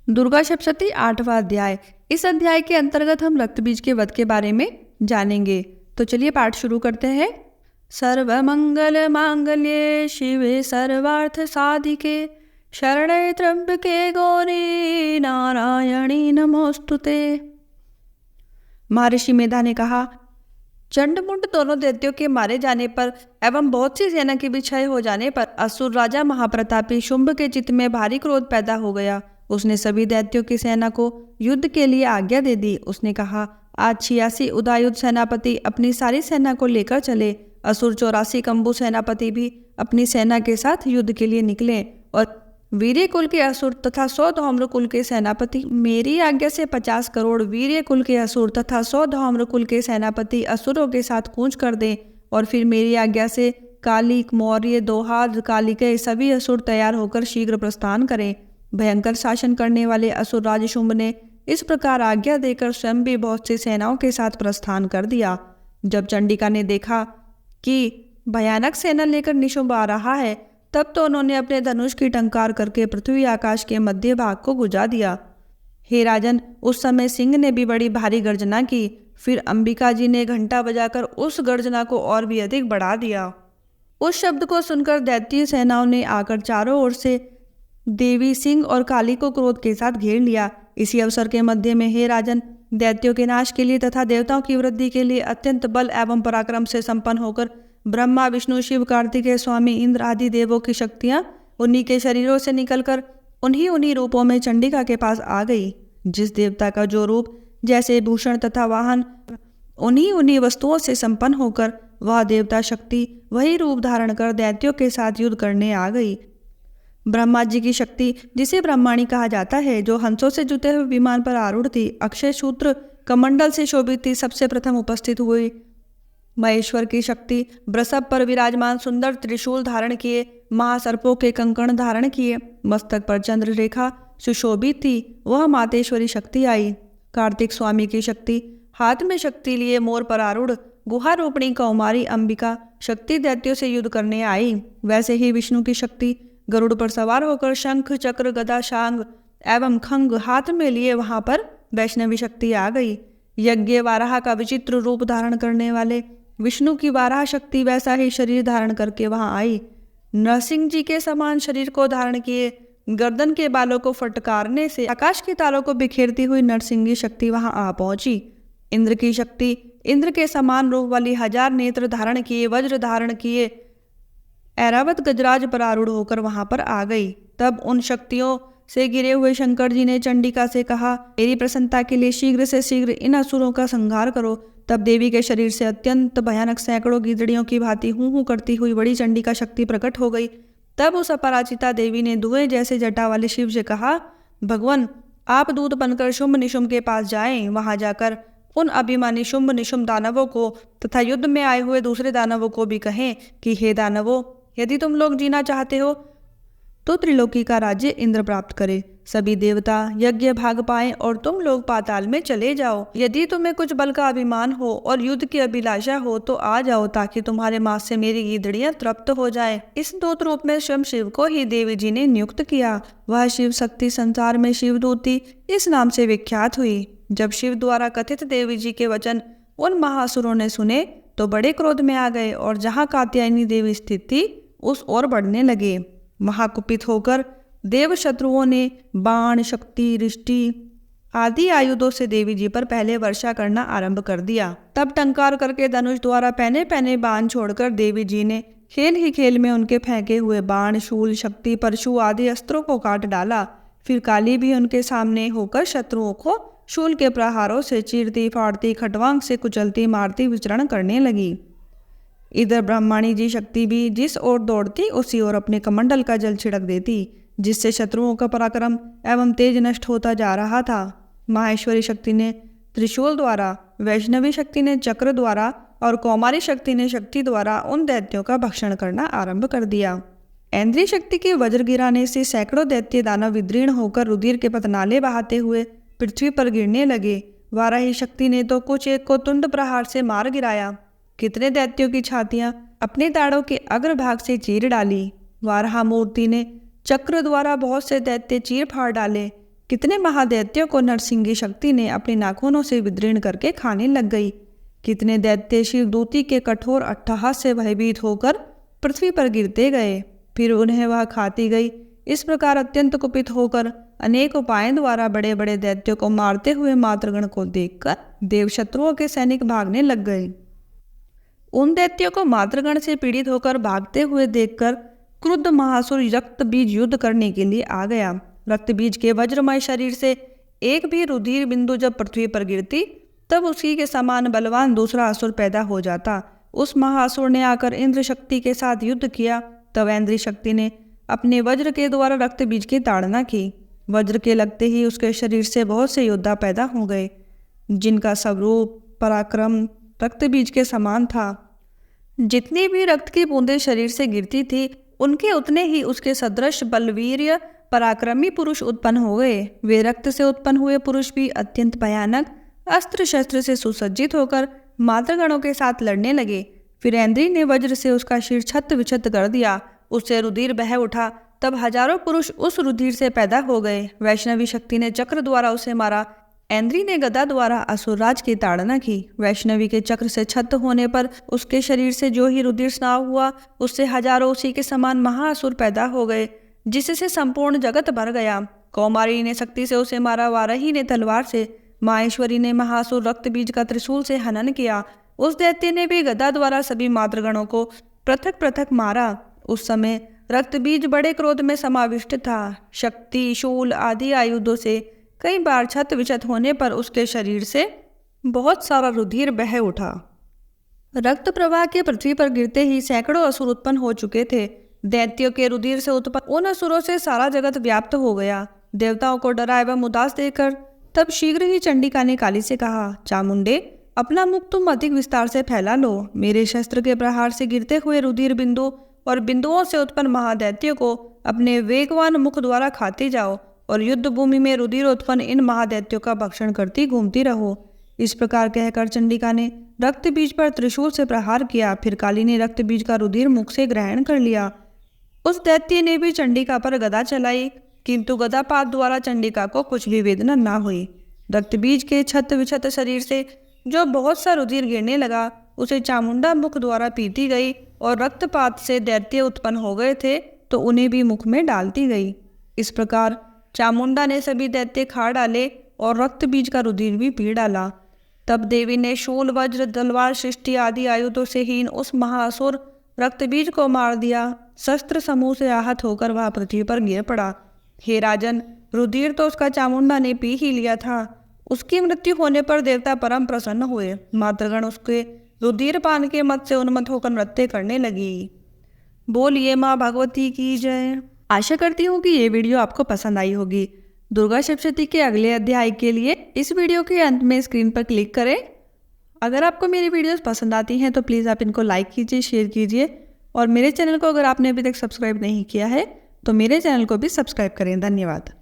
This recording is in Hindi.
दुर्गा सप्तशती 8वां अध्याय। इस अध्याय के अंतर्गत हम रक्तबीज के वध के बारे में जानेंगे। तो चलिए पाठ शुरू करते हैं। सर्वमंगल मांगल्ये शिवे सर्वार्थ साधिके शरणे त्र्यंबके गौरी नारायणी नमोस्तुते। महर्षि मेधा ने कहा, चंडमुंड दोनों दैत्यों के मारे जाने पर एवं बहुत सी सेना के भी क्षय हो जाने पर असुर राजा महाप्रतापी शुंभ के चित्त में भारी क्रोध पैदा हो गया। उसने सभी दैत्यों की सेना को युद्ध के लिए आज्ञा दे दी। उसने कहा, आज 86 उदायुध सेनापति अपनी सारी सेना को लेकर चले। असुर 84 कंबु सेनापति भी अपनी सेना के साथ युद्ध के लिए निकले और वीर्य कुल के असुर तथा 100 धौम्र कुल के सेनापति मेरी आज्ञा से 50 करोड़ वीर्य कुल के असुर तथा 100 धौम्र कुल के सेनापति असुरों के साथ कूच कर दें और फिर मेरी आज्ञा से कालिक, मौर्य, दोहाद, कालिके सभी असुर तैयार होकर शीघ्र प्रस्थान करें। भयंकर शासन करने वाले असुर राज शुंभ ने इस प्रकार आज्ञा देकर स्वयं भी बहुत सी सेनाओं के साथ प्रस्थान कर दिया। जब चंडिका ने देखा कि भयानक सेना लेकर निशुंभ आ रहा है, तब तो उन्होंने अपने धनुष की टंकार करके पृथ्वी आकाश के मध्य भाग को गुजा दिया। हे राजन, उस समय सिंह ने भी बड़ी भारी गर्जना की। फिर अंबिका जी ने घंटा बजाकर उस गर्जना को और भी अधिक बढ़ा दिया। उस शब्द को सुनकर दैत्य सेनाओं ने आकर चारों ओर से देवी, सिंह और काली को क्रोध के साथ घेर लिया। इसी अवसर के मध्य में हे राजन, दैत्यों के नाश के लिए तथा देवताओं की वृद्धि के लिए अत्यंत बल एवं पराक्रम से संपन्न होकर ब्रह्मा, विष्णु, शिव, कार्तिकेय, स्वामी इंद्र आदि देवों की शक्तियां उन्हीं के शरीरों से निकलकर उन्हीं रूपों में चंडिका के पास आ गई। जिस देवता का जो रूप, जैसे भूषण तथा वाहन, उन्हीं वस्तुओं से संपन्न होकर वह देवता शक्ति वही रूप धारण कर दैत्यों के साथ युद्ध करने आ गई। ब्रह्मा जी की शक्ति, जिसे ब्रह्माणी कहा जाता है, जो हंसों से जुते हुए विमान पर आरूढ़ थी, अक्षय सूत्र कमंडल से शोभित थी, सबसे प्रथम उपस्थित हुई। महेश्वर की शक्ति, वृषभ पर विराजमान सुंदर त्रिशूल धारण किए, महासर्पों के कंकण धारण किए, मस्तक पर चंद्र रेखा सुशोभित थी, वह मातेश्वरी शक्ति आई। कार्तिक स्वामी की शक्ति, हाथ में शक्ति लिए मोर पर आरूढ़ गुहारूपिणी कौमारी अंबिका शक्ति दैत्यों से युद्ध करने आई। वैसे ही विष्णु की शक्ति, गरुड़ पर सवार होकर शंख, चक्र, गदा, शांग एवं खंग हाथ में लिए वहां पर वैष्णवी शक्ति आ गई। यज्ञ वाराह का विचित्र रूप धारण करने वाले विष्णु की वाराह शक्ति वैसा ही शरीर धारण करके वहां आई। नरसिंह जी के समान शरीर को धारण किए, गर्दन के बालों को फटकारने से आकाश के तारों को बिखेरती हुई नरसिंही शक्ति वहां आ पहुंची। इंद्र की शक्ति, इंद्र के समान रूप वाली 1000 नेत्र धारण किए, वज्र धारण किए, ऐरावत गजराज पर आरूढ़ होकर वहां पर आ गई। तब उन शक्तियों से गिरे हुए शंकर जी ने चंडिका से कहा, मेरी प्रसन्नता के लिए शीघ्र से शीघ्र इन असुरों का संहार करो। तब देवी के शरीर से अत्यंत भयानक सैकड़ों गीदड़ियों की भांति हूं करती हुई बड़ी चंडिका शक्ति प्रकट हो गई। तब उस अपराजिता देवी ने धुएं जैसे जटा वाले शिव से कहा, भगवान, आप दूत बनकर शुंभ निशुंभ के पास जाएं। वहां जाकर उन अभिमानी शुंभ निशुंभ दानवों को तथा युद्ध में आए हुए दूसरे दानवों को भी कहें कि हे दानवों, यदि तुम लोग जीना चाहते हो तो त्रिलोकी का राज्य इंद्र प्राप्त करे, सभी देवता यज्ञ भाग पाएं और तुम लोग पाताल में चले जाओ। यदि तुम्हें कुछ बल का अभिमान हो और युद्ध की अभिलाषा हो तो आ जाओ, ताकि तुम्हारे मांस से मेरी गीदड़ियां तृप्त हो जाएं। इस दूत रूप में स्वयं शिव को ही देवी जी ने नियुक्त किया। वह शिव शक्ति संसार में शिवदूती इस नाम से विख्यात हुई। जब शिव द्वारा कथित देवी जी के वचन उन महासुरों ने सुने तो बड़े क्रोध में आ गए और जहाँ कात्यायनी देवी स्थित थी उस ओर बढ़ने लगे। महाकुपित होकर देव शत्रुओं ने बाण, शक्ति, रिष्टि आदि आयुधों से देवी जी पर पहले वर्षा करना आरंभ कर दिया। तब टंकार करके धनुष द्वारा पहने पहने बाण छोड़कर देवी जी ने खेल ही खेल में उनके फेंके हुए बाण, शूल, शक्ति, परशु आदि अस्त्रों को काट डाला। फिर काली भी उनके सामने होकर शत्रुओं को शूल के प्रहारों से चीरती, फाड़ती, खटवांग से कुचलती, मारती विचरण करने लगी। इधर ब्रह्माणी जी शक्ति भी जिस ओर दौड़ती उसी ओर अपने कमंडल का जल छिड़क देती, जिससे शत्रुओं का पराक्रम एवं तेज नष्ट होता जा रहा था। माहेश्वरी शक्ति ने त्रिशूल द्वारा, वैष्णवी शक्ति ने चक्र द्वारा और कौमारी शक्ति ने शक्ति द्वारा उन दैत्यों का भक्षण करना आरंभ कर दिया। ऐन्द्रिय शक्ति के वज्र गिराने से सैकड़ों दैत्य दानव विदीर्ण होकर रुधिर के पतनाले बहाते हुए पृथ्वी पर गिरने लगे। वाराही शक्ति ने तो कुछ एक को तुंड प्रहार से मार गिराया। कितने दैत्यों की छातियां अपने दाढ़ों के अग्रभाग से चीर डाली। वाराह मूर्ति ने चक्र द्वारा बहुत से दैत्य चीर फाड़ डाले। कितने महादैत्यों को नरसिंगी शक्ति ने अपने नाखूनों से विदीर्ण करके खाने लग गई। कितने दैत्य शिवदूती के कठोर अट्टहास से भयभीत होकर पृथ्वी पर गिरते गए, फिर उन्हें वह खाती गई। इस प्रकार अत्यंत कुपित होकर अनेक उपायों द्वारा बड़े बड़े दैत्यों को मारते हुए मातृगण को देखकर देवशत्रुओं के सैनिक भागने लग गए। उन दैत्यों को मातृगण से पीड़ित होकर भागते हुए देखकर क्रुद्ध महासुर रक्त बीज युद्ध करने के लिए आ गया। रक्त बीज के वज्रमय शरीर से एक भी रुधिर बिंदु जब पृथ्वी पर गिरती तब उसी के समान बलवान दूसरा असुर पैदा हो जाता। उस महासुर ने आकर इंद्र शक्ति के साथ युद्ध किया। तब इंद्र शक्ति ने अपने वज्र के द्वारा रक्त बीज की ताड़ना की। वज्र के लगते ही उसके शरीर से बहुत से योद्धा पैदा हो गए, जिनका स्वरूप पराक्रम रक्त बीज के समान था। जितनी भी रक्त की बूंदें शरीर से गिरती थी, उनके उतने ही उसके सदृश बलवीर्य पराक्रमी पुरुष उत्पन्न हो गए। वे रक्त से उत्पन्न हुए पुरुष भी अत्यंत भयानक अस्त्र शस्त्र से सुसज्जित होकर मातृगणों के साथ लड़ने लगे। फिर इंद्री ने वज्र से उसका शीर छत्त विछत्त कर दिया, उससे रुधिर बह उठा। तब हजारों पुरुष उस रुधिर से पैदा हो गए। वैष्णवी शक्ति ने चक्र द्वारा उसे मारा। इंद्री ने गदा द्वारा असुरराज की ताड़ना की। वैष्णवी के चक्र से छत्त होने पर उसके शरीर से जो ही रुधिर स्नाव हुआ, उससे हजारों उसी के समान महाअसुर पैदा हो गए, जिससे संपूर्ण जगत भर गया। कौमारी ने शक्ति से उसे मारा। वाराही ने तलवार से, माहेश्वरी ने महासुर रक्त बीज का त्रिशूल से हनन किया। उस दैत्य ने भी गदा द्वारा सभी मातृगणों को पृथक पृथक मारा। उस समय रक्त बीज बड़े क्रोध में समाविष्ट था। शक्ति, शूल आदि आयुधों से कई बार छत विछत होने पर उसके शरीर से बहुत सारा रुधिर बह उठा। रक्त प्रवाह के पृथ्वी पर गिरते ही सैकड़ों असुर उत्पन्न हो चुके थे। दैत्यों के रुधिर से उत्पन्न उन असुरों से सारा जगत व्याप्त हो गया। देवताओं को डरा एवं उदास देखकर तब शीघ्र ही चंडिका ने काली से कहा, चामुंडे, अपना मुख तुम अधिक विस्तार से फैला लो। मेरे शस्त्र के प्रहार से गिरते हुए रुधिर बिंदु और बिंदुओं से उत्पन्न महादैत्यों को अपने वेगवान मुख द्वारा खाते जाओ और युद्ध भूमि में रुधिर उत्पन्न इन महादैत्यों का भक्षण करती घूमती रहो। इस प्रकार कहकर चंडिका ने रक्त बीज पर त्रिशूल से प्रहार किया। फिर काली ने रक्त बीज का रुधिर मुख से ग्रहण कर लिया। उस दैत्य ने भी चंडिका पर गदा चलाई, किंतु गदापात द्वारा चंडिका को कुछ भी वेदना न हुई। रक्त बीज के छत विछत शरीर से जो बहुत सा रुधिर गिरने लगा, उसे चामुंडा मुख द्वारा पीती गई और रक्तपात से दैत्य उत्पन्न हो गए थे तो उन्हें भी मुख में डालती गई। इस प्रकार चामुंडा ने सभी दैत्य खा डाले और रक्त बीज का रुधिर भी पी डाला। तब देवी ने शूल, वज्र, तलवार, सृष्टि आदि आयुधों से हीन उस महाअसुर रक्त बीज को मार दिया। शस्त्र समूह से आहत होकर वह पृथ्वी पर गिर पड़ा। हे राजन, रुधिर तो उसका चामुंडा ने पी ही लिया था। उसकी मृत्यु होने पर देवता परम प्रसन्न हुए। मातृगण उसके रुधिर पान के मत से उन्मत्त होकर नृत्य करने लगी। बोलिए माँ भगवती की जय। आशा करती हूँ कि ये वीडियो आपको पसंद आई होगी। दुर्गा सप्तशती के अगले अध्याय के लिए इस वीडियो के अंत में स्क्रीन पर क्लिक करें। अगर आपको मेरी वीडियोस पसंद आती हैं तो प्लीज़ आप इनको लाइक कीजिए, शेयर कीजिए और मेरे चैनल को अगर आपने अभी तक सब्सक्राइब नहीं किया है तो मेरे चैनल को भी सब्सक्राइब करें। धन्यवाद।